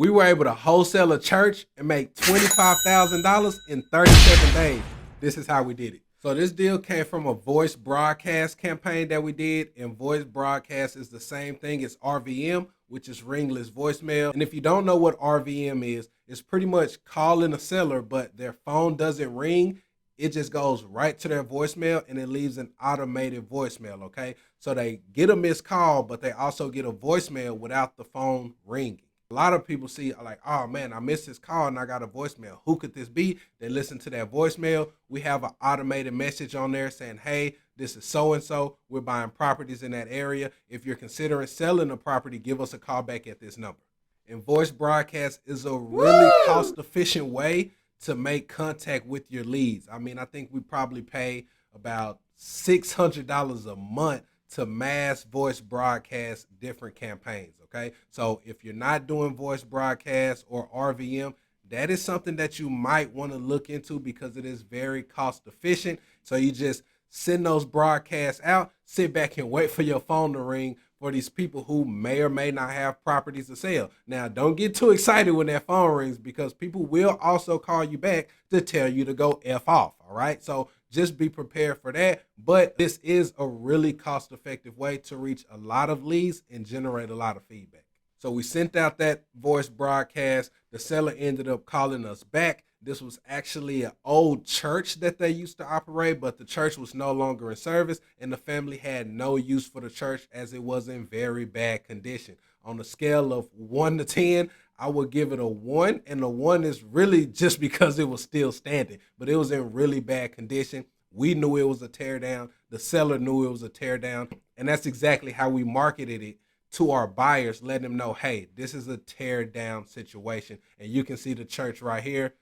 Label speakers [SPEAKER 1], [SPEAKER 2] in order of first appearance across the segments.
[SPEAKER 1] We were able to wholesale a church and make $25,000 in 37 days. This is how we did it. So this deal came from a voice broadcast campaign that we did, and voice broadcast is the same thing as RVM, which is ringless voicemail. And if you don't know what RVM is, it's pretty much calling a seller, but their phone doesn't ring. It just goes right to their voicemail and it leaves an automated voicemail, okay? So they get a missed call, but they also get a voicemail without the phone ringing. A lot of people see like, oh man, I missed this call and I got a voicemail. Who could this be? They listen to that voicemail. We have an automated message on there saying, hey, this is so-and-so. We're buying properties in that area. If you're considering selling a property, give us a call back at this number. And voice broadcast is a really cost-efficient way to make contact with your leads. I mean, I think we probably pay about $600 a month to mass voice broadcast different campaigns, okay? So if you're not doing voice broadcast or RVM, that is something that you might want to look into because it is very cost efficient. So you just send those broadcasts out, sit back and wait for your phone to ring for these people who may or may not have properties to sell. Now, don't get too excited when that phone rings because people will also call you back to tell you to go F off, all right? So just be prepared for that. But this is a really cost-effective way to reach a lot of leads and generate a lot of feedback. So we sent out that voice broadcast. The seller ended up calling us back. This was actually an old church that they used to operate, but the church was no longer in service and the family had no use for the church as it was in very bad condition. On a scale of 1 to 10, I would give it a 1, and the 1 is really just because it was still standing, but it was in really bad condition. We knew it was a tear down. The seller knew it was a tear down, and that's exactly how we marketed it to our buyers, letting them know, hey, this is a tear down situation, and you can see the church right here.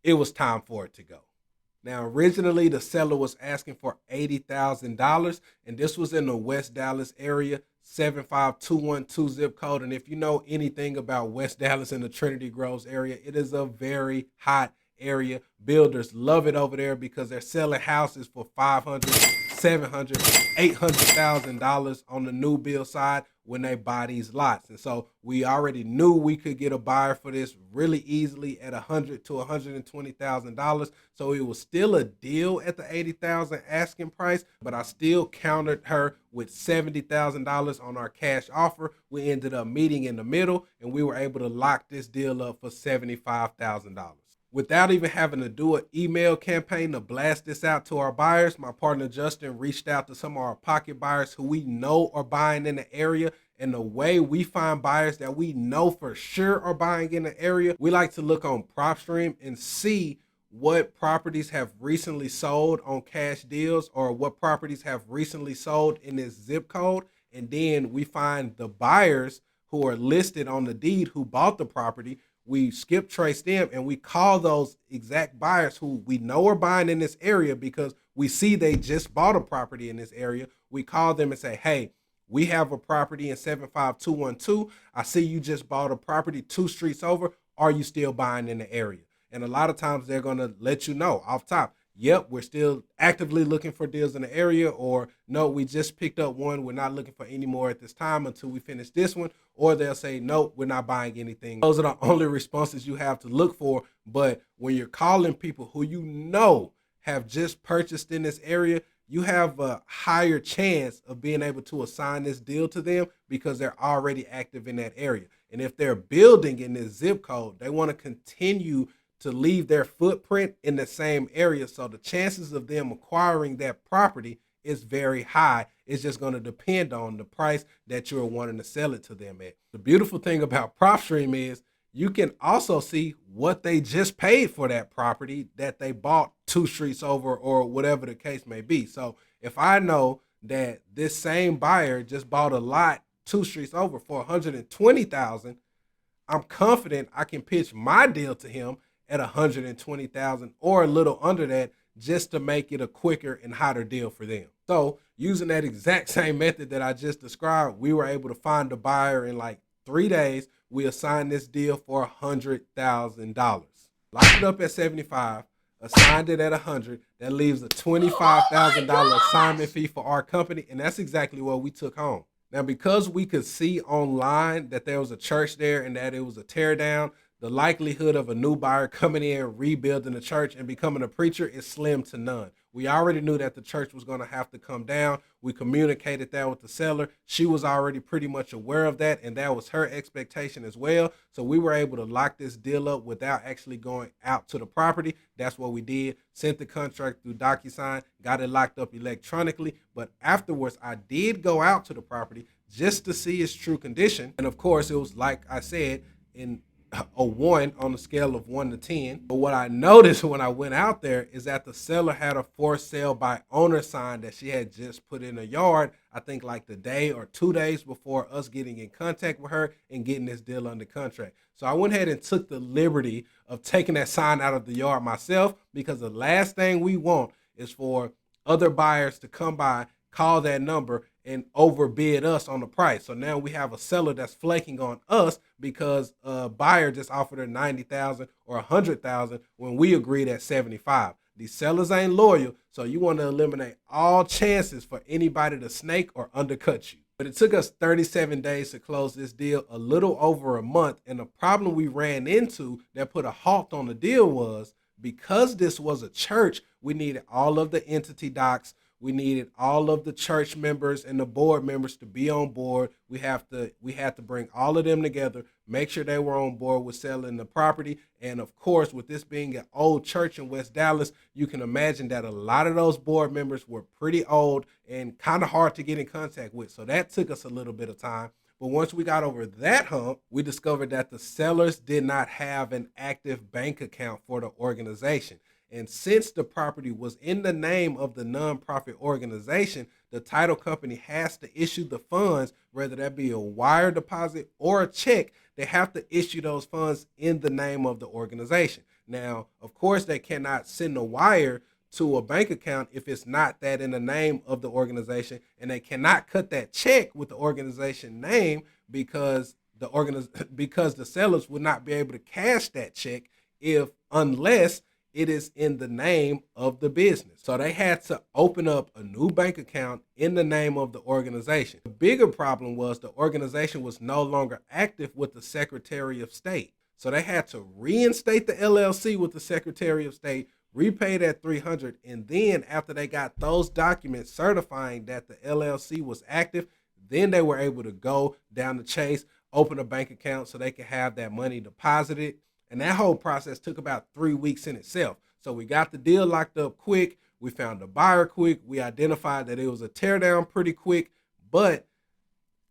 [SPEAKER 1] It was time for it to go. Now, originally, the seller was asking for $80,000, and this was in the West Dallas area, 75212 zip code. And if you know anything about West Dallas and the Trinity Groves area, it is a very hot area. Builders love it over there because they're selling houses for $500,000, $700,000, $800,000 on the new build side when they buy these lots. And so we already knew we could get a buyer for this really easily at $100,000 to $120,000. So it was still a deal at the $80,000 asking price, but I still countered her with $70,000 on our cash offer. We ended up meeting in the middle and we were able to lock this deal up for $75,000. Without even having to do an email campaign to blast this out to our buyers, my partner Justin reached out to some of our pocket buyers who we know are buying in the area. And the way we find buyers that we know for sure are buying in the area, we like to look on PropStream and see what properties have recently sold on cash deals or what properties have recently sold in this zip code. And then we find the buyers who are listed on the deed who bought the property. We skip trace them and we call those exact buyers who we know are buying in this area because we see they just bought a property in this area. We call them and say, hey, we have a property in 75212. I see you just bought a property 2 streets over. Are you still buying in the area? And a lot of times they're going to let you know off top, yep, we're still actively looking for deals in the area, or no, we just picked up one. We're not looking for any more at this time until we finish this one. Or they'll say, nope, we're not buying anything. Those are the only responses you have to look for. But when you're calling people who you know have just purchased in this area, you have a higher chance of being able to assign this deal to them because they're already active in that area. And if they're building in this zip code, they want to continue to leave their footprint in the same area. So the chances of them acquiring that property is very high. It's just going to depend on the price that you're wanting to sell it to them at. The beautiful thing about PropStream is you can also see what they just paid for that property that they bought 2 streets over or whatever the case may be. So if I know that this same buyer just bought a lot 2 streets over for $120,000, I'm confident I can pitch my deal to him at $120,000 or a little under that just to make it a quicker and hotter deal for them. So using that exact same method that I just described, we were able to find a buyer in like 3 days. We assigned this deal for $100,000. Locked it up at 75, assigned it at 100. That leaves a $25,000 assignment fee for our company, and that's exactly what we took home. Now, because we could see online that there was a church there and that it was a tear down, the likelihood of a new buyer coming in, rebuilding the church, and becoming a preacher is slim to none. We already knew that the church was going to have to come down. We communicated that with the seller. She was already pretty much aware of that, and that was her expectation as well. So we were able to lock this deal up without actually going out to the property. That's what we did. Sent the contract through DocuSign, got it locked up electronically. But afterwards, I did go out to the property just to see its true condition. And of course, it was like I said, in a 1 on a scale of 1 to 10. But what I noticed when I went out there is that the seller had a for sale by owner sign that she had just put in a yard, I think like the day or 2 days before us getting in contact with her and getting this deal under contract. So I went ahead and took the liberty of taking that sign out of the yard myself, because the last thing we want is for other buyers to come by, call that number, and overbid us on the price. So now we have a seller that's flaking on us because a buyer just offered her $90,000 or $100,000 when we agreed at $75,000. These sellers ain't loyal, so you want to eliminate all chances for anybody to snake or undercut you. But it took us 37 days to close this deal, a little over a month. And the problem we ran into that put a halt on the deal was, because this was a church, we needed all of the entity docs. We needed all of the church members and the board members to be on board. We had to bring all of them together, make sure they were on board with selling the property. And of course, with this being an old church in West Dallas, you can imagine that a lot of those board members were pretty old and kind of hard to get in contact with. So that took us a little bit of time. But once we got over that hump, we discovered that the sellers did not have an active bank account for the organization. And since the property was in the name of the nonprofit organization, the title company has to issue the funds, whether that be a wire deposit or a check. They have to issue those funds in the name of the organization. Now, of course, they cannot send a wire to a bank account if it's not that in the name of the organization, and they cannot cut that check with the organization name because the sellers would not be able to cash that check unless it is in the name of the business. So they had to open up a new bank account in the name of the organization. The bigger problem was the organization was no longer active with the Secretary of State. So they had to reinstate the LLC with the Secretary of State, repay that $300, and then after they got those documents certifying that the LLC was active, then they were able to go down the chase, open a bank account so they could have that money deposited. And that whole process took about 3 weeks in itself. So we got the deal locked up quick. We found the buyer quick. We identified that it was a teardown pretty quick, but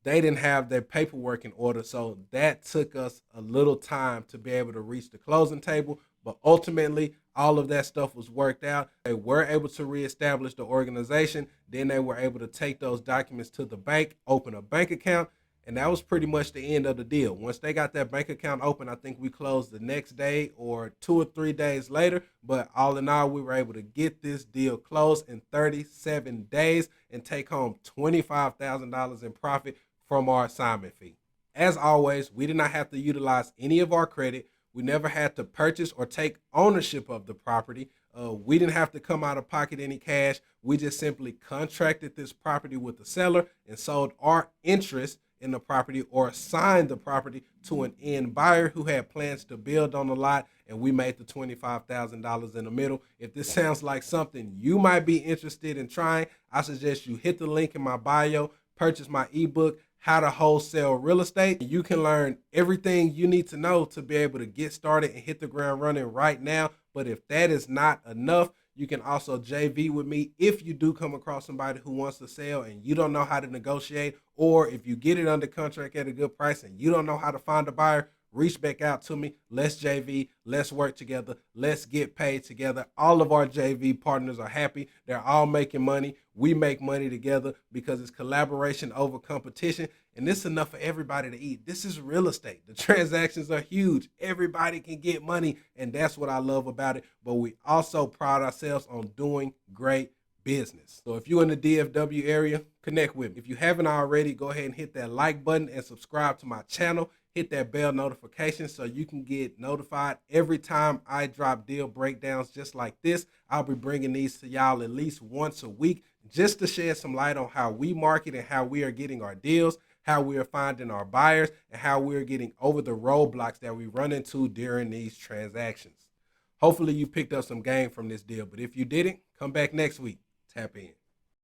[SPEAKER 1] they didn't have their paperwork in order. So that took us a little time to be able to reach the closing table. But ultimately, all of that stuff was worked out. They were able to reestablish the organization. Then they were able to take those documents to the bank, open a bank account. And that was pretty much the end of the deal. Once they got that bank account open, I think we closed the next day or 2 or 3 days later. But all in all, we were able to get this deal closed in 37 days and take home $25,000 in profit from our assignment fee. As always, we did not have to utilize any of our credit. We never had to purchase or take ownership of the property. We didn't have to come out of pocket any cash. We just simply contracted this property with the seller and sold our interest in the property or assigned the property to an end buyer who had plans to build on the lot, and we made the $25,000 in the middle. If this sounds like something you might be interested in trying, I suggest you hit the link in my bio, purchase my ebook, How to Wholesale Real Estate. You can learn everything you need to know to be able to get started and hit the ground running right now. But if that is not enough, you can also JV with me if you do come across somebody who wants to sell and you don't know how to negotiate, or if you get it under contract at a good price and you don't know how to find a buyer. Reach back out to me. Let's JV. Let's work together. Let's get paid together. All of our JV partners are happy. They're all making money. We make money together because it's collaboration over competition. And this is enough for everybody to eat. This is real estate. The transactions are huge. Everybody can get money. And that's what I love about it. But we also pride ourselves on doing great business. So if you're in the DFW area, connect with me. If you haven't already, go ahead and hit that like button and subscribe to my channel. Hit that bell notification so you can get notified every time I drop deal breakdowns just like this. I'll be bringing these to y'all at least once a week just to shed some light on how we market and how we are getting our deals, how we are finding our buyers, and how we're getting over the roadblocks that we run into during these transactions. Hopefully you picked up some game from this deal, but if you didn't, come back next week. Tap in.